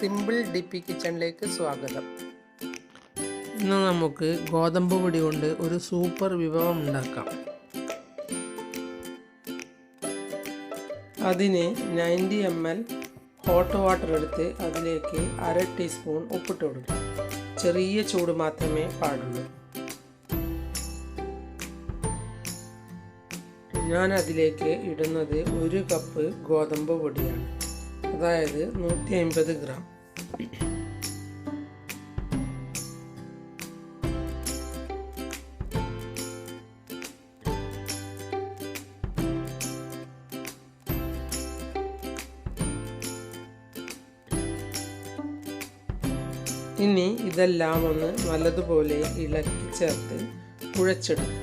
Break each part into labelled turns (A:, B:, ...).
A: Simple DP കിച്ചണിലേക്ക് സ്വാഗതം. ഇന്ന് നമുക്ക് ഗോതമ്പ് പൊടി കൊണ്ട് ഒരു സൂപ്പർ വിഭവം ഉണ്ടാക്കാം. അതിന് 90 ml ഹോട്ട് വാട്ടർ എടുത്ത് അതിലേക്ക് 1/2 ടീസ്പൂൺ ഉപ്പിട്ട് കൊടുക്കുക. ചെറിയ ചൂട് മാത്രമേ പാടുള്ളൂ. ഞാൻ അതിലേക്ക് ഇടുന്നത് 1 കപ്പ് ഗോതമ്പ് പൊടിയാണ്, അതായത് 150 ഗ്രാം. ഇനി ഇതെല്ലാം ഒന്ന് നല്ലതുപോലെ ഇളക്കി ചേർത്ത് കുഴച്ചെടുക്കാം.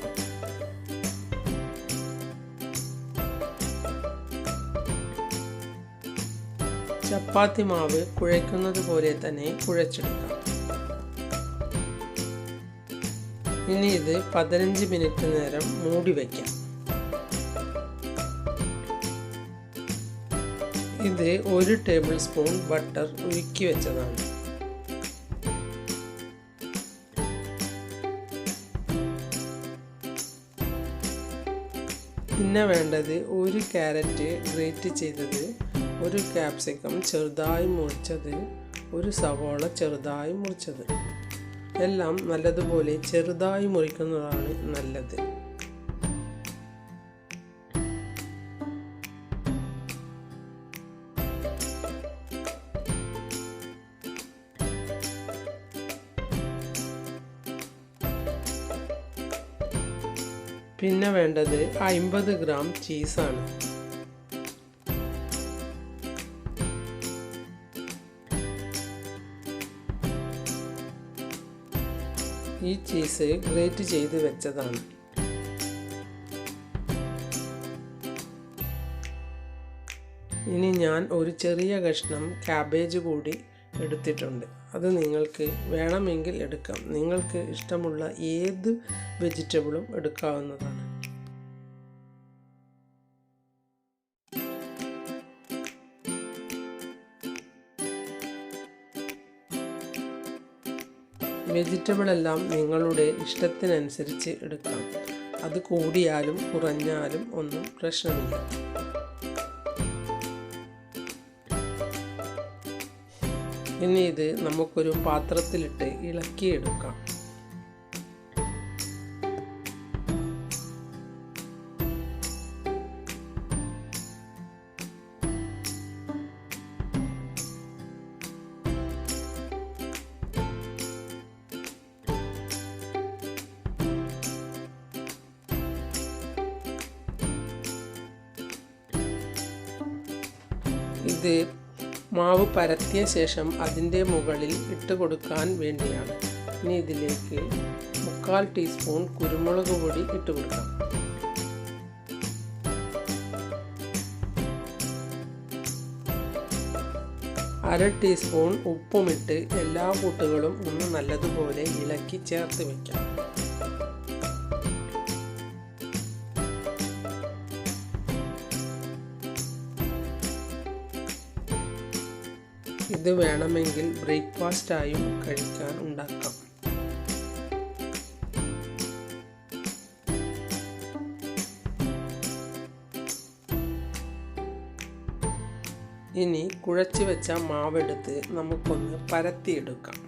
A: ചപ്പാത്തി മാവ് കുഴയ്ക്കുന്നത് പോലെ തന്നെ കുഴച്ചെടുക്കാം. ഇനി ഇത് 15 മിനിറ്റ് നേരം മൂടി വയ്ക്കാം. ഇത് 1 ടേബിൾ സ്പൂൺ ബട്ടർ ഉരുക്കി വെച്ചതാണ്. പിന്നെ വേണ്ടത് 1 ക്യാരറ്റ് ഗ്രേറ്റ് ചെയ്തത്, 1 ക്യാപ്സിക്കം ചെറുതായി മുറിച്ചത്, 1 സവോള ചെറുതായി മുറിച്ചത്. എല്ലാം നല്ലതുപോലെ ചെറുതായി മുറിക്കുന്നതാണ് നല്ലത്. പിന്നെ വേണ്ടത് 50 ഗ്രാം ചീസാണ്. ഈ ചീസ് ഗ്രേറ്റ് ചെയ്ത് വെച്ചതാണ്. ഇനി ഞാൻ ഒരു ചെറിയ കഷ്ണം ക്യാബേജ് കൂടി എടുത്തിട്ടുണ്ട്. അത് നിങ്ങൾക്ക് വേണമെങ്കിൽ എടുക്കാം. നിങ്ങൾക്ക് ഇഷ്ടമുള്ള ഏത് വെജിറ്റബിളും എടുക്കാവുന്നതാണ്. വെജിറ്റബിൾ എല്ലാം നിങ്ങളുടെ ഇഷ്ടത്തിനനുസരിച്ച് എടുക്കാം. അത് കൂടിയാലും കുറഞ്ഞാലും ഒന്നും പ്രശ്നമില്ല. ഇനി ഇത് നമുക്കൊരു പാത്രത്തിലിട്ട് ഇളക്കിയെടുക്കാം. ഇത് മാവ് പരത്തിയ ശേഷം അതിൻ്റെ മുകളിൽ ഇട്ട് കൊടുക്കാൻ വേണ്ടിയാണ്. ഇനി ഇതിലേക്ക് 1/4 ടീസ്പൂൺ കുരുമുളക് പൊടി ഇട്ട് കൊടുക്കാം. അര ടീസ്പൂൺ ഉപ്പുമിട്ട് എല്ലാ കൂട്ടുകളും ഒന്ന് നല്ലതുപോലെ ഇളക്കി ചേർത്ത് വയ്ക്കാം. ഇത് വേണമെങ്കിൽ ബ്രേക്ക്ഫാസ്റ്റായും കഴിക്കാൻ ഉണ്ടാക്കാം. ഇനി കുഴച്ച് വെച്ച മാവെടുത്ത് നമുക്കൊന്ന് പരത്തിയെടുക്കാം.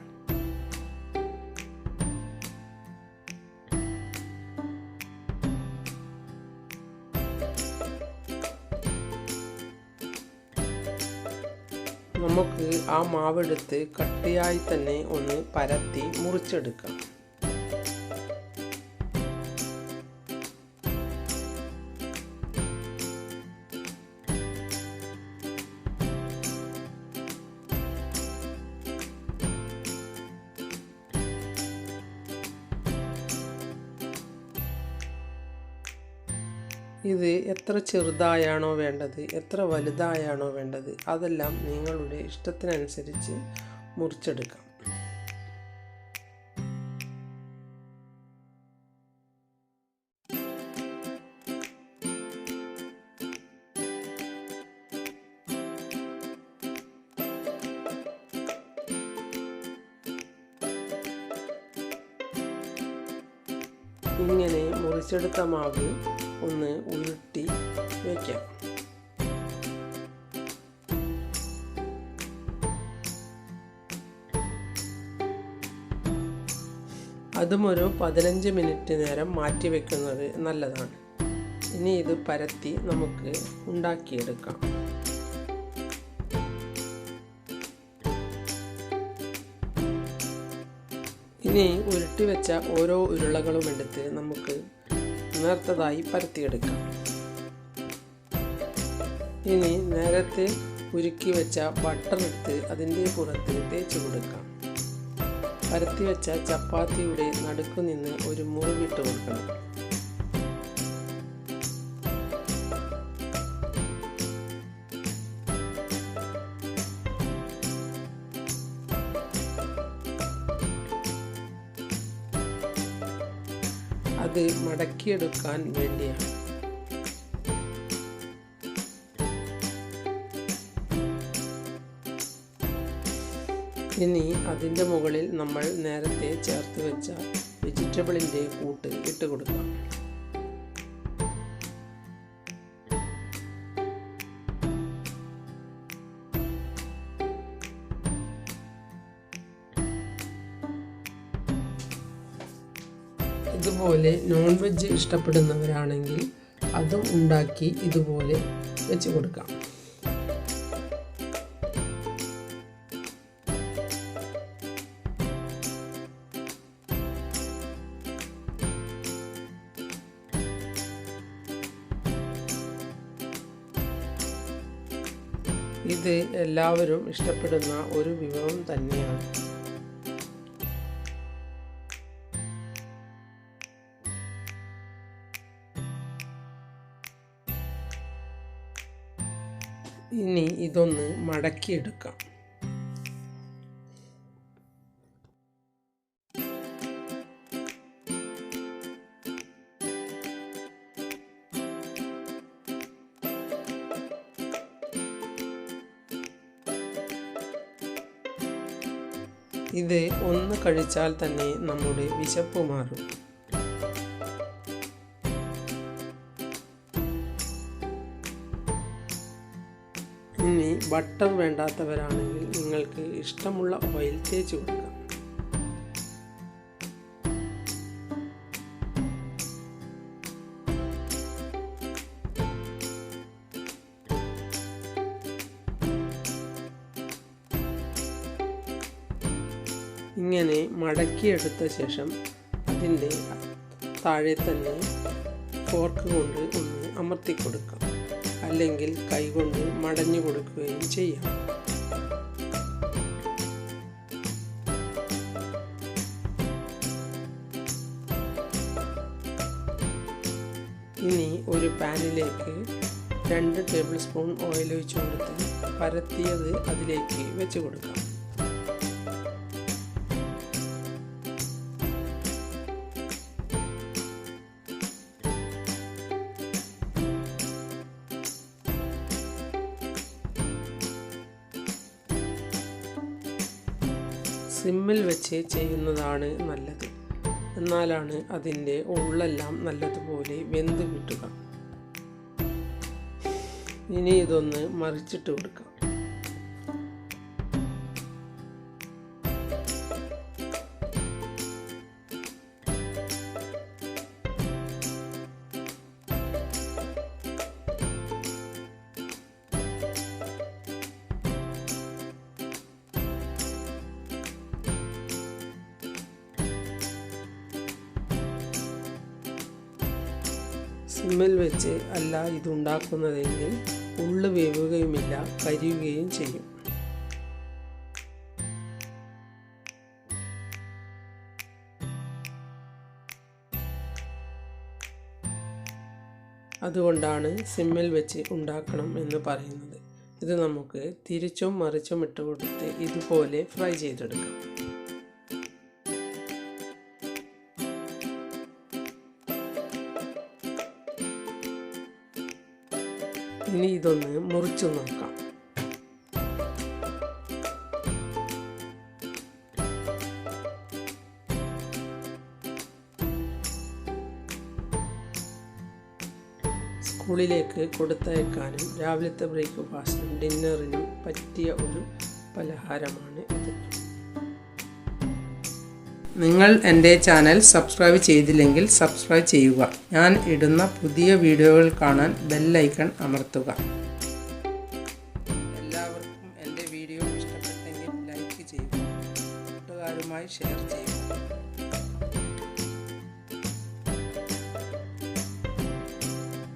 A: നമുക്ക് ആ മാവെടുത്ത് കട്ടിയായി തന്നെ ഒന്ന് പരത്തി മുറിച്ചെടുക്കാം. ഇത് എത്ര ചെറുതായാണോ വേണ്ടത്, എത്ര വലുതായാണോ വേണ്ടത്, അതെല്ലാം നിങ്ങളുടെ ഇഷ്ടത്തിനനുസരിച്ച് മുറിച്ചെടുക്കാം. ഇങ്ങനെ മുറിച്ചെടുത്ത മാവ് ഒന്ന് ഉരുട്ടി വയ്ക്കാം. അതും ഒരു 15 മിനിറ്റ് നേരം മാറ്റി വയ്ക്കുന്നത് നല്ലതാണ്. ഇനി ഇത് പരത്തി നമുക്ക് ഉണ്ടാക്കിയെടുക്കാം. ഇനി ഉരുട്ടി വെച്ച ഓരോ ഉരുളകളും എടുത്ത് നമുക്ക് നേർത്തതായി പരത്തിയെടുക്കാം. ഇനി നേരത്തെ ഉരുക്കി വെച്ച ബട്ടർ എടുത്ത് അതിൻ്റെ പുറത്ത് തേച്ച് കൊടുക്കാം. പരത്തി വെച്ച ചപ്പാത്തിയുടെ നടുക്കു നിന്ന് ഒരു മുറിവിട്ട് കൊടുക്കണം. അത് മടക്കിയെടുക്കാൻ വേണ്ടിയാണ്. ഇനി അതിൻ്റെ മുകളിൽ നമ്മൾ നേരത്തെ ചേർത്ത് വെച്ച വെജിറ്റബിളിൻ്റെ കൂട്ട് ഇട്ട് കൊടുക്കാം. ഇതുപോലെ നോൺ വെജ് ഇഷ്ടപ്പെടുന്നവരാണെങ്കിൽ അതും ഉണ്ടാക്കി ഇതുപോലെ വെച്ച് കൊടുക്കാം. ഇത് എല്ലാവരും ഇഷ്ടപ്പെടുന്ന ഒരു വിഭവം തന്നെയാണ്. ഇനി ഇതൊന്ന് മടക്കിയെടുക്കാം. ഇത് ഒന്ന് കഴിച്ചാൽ തന്നെ നമ്മുടെ വിശപ്പ് മാറും. ഇനി ബട്ടർ വേണ്ടാത്തവരാണെങ്കിൽ നിങ്ങൾക്ക് ഇഷ്ടമുള്ള ഓയിൽ തേച്ച് കൊടുക്കാം. ഇങ്ങനെ മടക്കിയെടുത്ത ശേഷം അതിൻ്റെ താഴെ തന്നെ ഫോർക്ക് കൊണ്ട് ഒന്ന് അമർത്തി കൊടുക്കാം. അല്ലെങ്കിൽ കൈകൊണ്ട് മടഞ്ഞു കൊടുക്കുകയും ചെയ്യാം. ഇനി ഒരു പാനിലേക്ക് 2 ടേബിൾ സ്പൂൺ ഓയിൽ ഒഴിച്ചു കൊടുത്ത് പരത്തിയത് അതിലേക്ക് വെച്ച് കൊടുക്കാം. സിമ്മിൽ വെച്ച് ചെയ്യുന്നതാണ് നല്ലത്. എന്നാലാണ് അതിൻ്റെ ഉള്ളെല്ലാം നല്ലതുപോലെ വെന്ത് കിട്ടുക. ഇനി ഇതൊന്ന് മറിച്ചിട്ട് കൊടുക്കാം. സിമ്മിൽ വെച്ച് അല്ല ഇതുണ്ടാക്കുന്നതെങ്കിൽ ഉള്ളു വേവുകയുമില്ല, കരിയുകയും ചെയ്യും. അതുകൊണ്ടാണ് സിമ്മിൽ വെച്ച് ഉണ്ടാക്കണം എന്ന് പറയുന്നത്. ഇത് നമുക്ക് തിരിച്ചും മറിച്ചും ഇട്ട് കൊടുത്ത് ഇതുപോലെ ഫ്രൈ ചെയ്തെടുക്കാം. ഇനി ഇതൊന്ന് മുറിച്ചു നോക്കാം. സ്കൂളിലേക്ക് കൊടുത്തയക്കാനും രാവിലത്തെ ബ്രേക്ക്ഫാസ്റ്റിനും ഡിന്നറിനും പറ്റിയ ഒരു പലഹാരമാണ് ഇത്. നിങ്ങൾ എൻ്റെ ചാനൽ സബ്സ്ക്രൈബ് ചെയ്തില്ലെങ്കിൽ സബ്സ്ക്രൈബ് ചെയ്യുക. ഞാൻ ഇടുന്ന പുതിയ വീഡിയോകൾ കാണാൻ ബെൽ ഐക്കൺ അമർത്തുക. എല്ലാവർക്കും എൻ്റെ വീഡിയോ ഇഷ്ടപ്പെട്ടെങ്കിൽ ലൈക്ക് ചെയ്യുക, കൂട്ടുകാരുമായി ഷെയർ ചെയ്യുക.